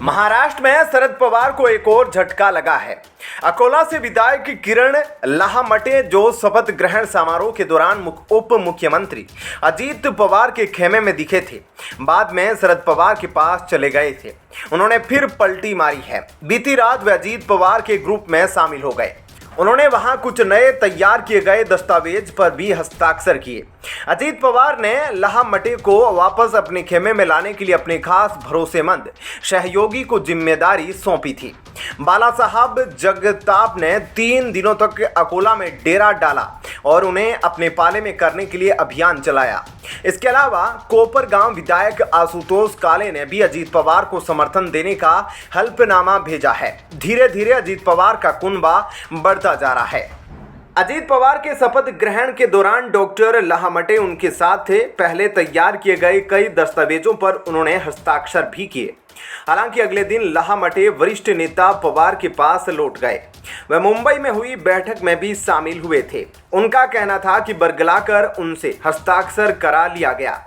महाराष्ट्र में शरद पवार को एक और झटका लगा है। अकोला से विधायक किरण लहामटे जो शपथ ग्रहण समारोह के दौरान उप मुख्यमंत्री अजीत पवार के खेमे में दिखे थे, बाद में शरद पवार के पास चले गए थे। उन्होंने फिर पलटी मारी है। बीती रात वे अजीत पवार के ग्रुप में शामिल हो गए। उन्होंने वहां कुछ नए तैयार किए गए दस्तावेज पर भी हस्ताक्षर किए। अजीत पवार ने लहामटे को वापस अपने खेमे में लाने के लिए अपने खास भरोसेमंद सहयोगी को जिम्मेदारी सौंपी थी। बाला साहब जगताप ने 3 दिनों तक अकोला में डेरा डाला और उन्हें अपने पाले में करने के लिए अभियान चलाया। इसके अलावा कोपरगांव विधायक आशुतोष काले ने भी अजीत पवार को समर्थन देने का हल्फनामा भेजा है। धीरे धीरे अजीत पवार का कुनबा बढ़ता जा रहा है। अजीत पवार के शपथ ग्रहण के दौरान डॉक्टर लहामटे उनके साथ थे। पहले तैयार किए गए कई दस्तावेजों पर उन्होंने हस्ताक्षर भी किए। हालांकि अगले दिन लहामटे वरिष्ठ नेता पवार के पास लौट गए। वह मुंबई में हुई बैठक में भी शामिल हुए थे। उनका कहना था कि बरगलाकर उनसे हस्ताक्षर करा लिया गया।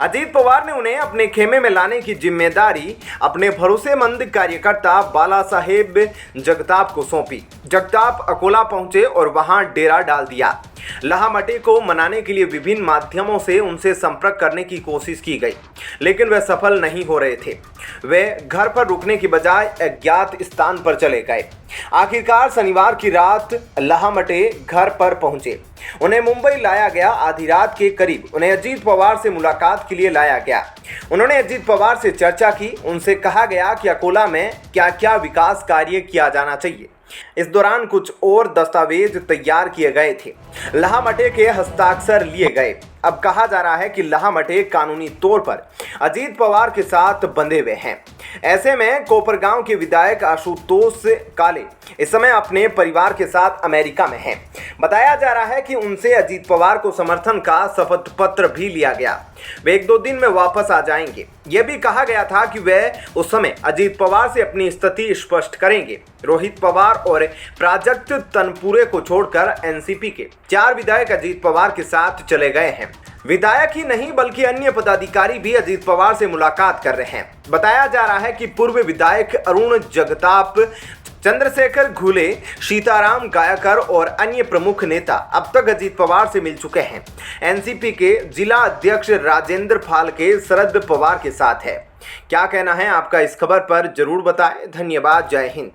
अजीत पवार ने उन्हें अपने खेमे में लाने की जिम्मेदारी अपने भरोसेमंद कार्यकर्ता बाला साहेब जगताप को सौंपी। जगताप अकोला पहुंचे और वहां डेरा डाल दिया। लहामटे को मनाने के लिए विभिन्न माध्यमों से उनसे संपर्क करने की कोशिश की गई, लेकिन वे सफल नहीं हो रहे थे। वे घर पर रुकने की बजाय अज्ञात स्थान पर चले गए। आखिरकार शनिवार की रात लहामटे घर पर पहुंचे। उन्हें मुंबई लाया गया। आधी रात के करीब उन्हें अजीत पवार से मुलाकात के लिए लाया गया। उन्होंने अजीत पवार से चर्चा की। उनसे कहा गया कि अकोला में क्या क्या विकास कार्य किया जाना चाहिए। इस दौरान कुछ और दस्तावेज तैयार किए गए थे। लहामटे के हस्ताक्षर लिए गए। अब कहा जा रहा है कि लहामटे कानूनी तौर पर अजीत पवार के साथ बंधे हुए हैं। ऐसे में कोपरगांव के विधायक आशुतोष काले इस समय अपने परिवार के साथ अमेरिका में हैं। बताया जा रहा है कि उनसे अजीत पवार को समर्थन का शपथ पत्र भी लिया गया। वे 1-2 दिन में वापस आ जाएंगे। यह भी कहा गया था कि वे उस समय अजीत पवार से अपनी स्थिति स्पष्ट करेंगे। रोहित पवार और प्राजक्त तनपुरे को छोड़कर एनसीपी के 4 विधायक अजीत पवार के साथ चले गए हैं। विधायक ही नहीं बल्कि अन्य पदाधिकारी भी अजीत पवार से मुलाकात कर रहे हैं। बताया जा रहा है कि पूर्व विधायक अरुण जगताप, चंद्रशेखर घुले, सीताराम गायकर और अन्य प्रमुख नेता अब तक अजीत पवार से मिल चुके हैं। एनसीपी के जिला अध्यक्ष राजेंद्र फाल्के शरद पवार के साथ है। क्या कहना है आपका इस खबर पर जरूर बताएं। धन्यवाद। जय हिंद।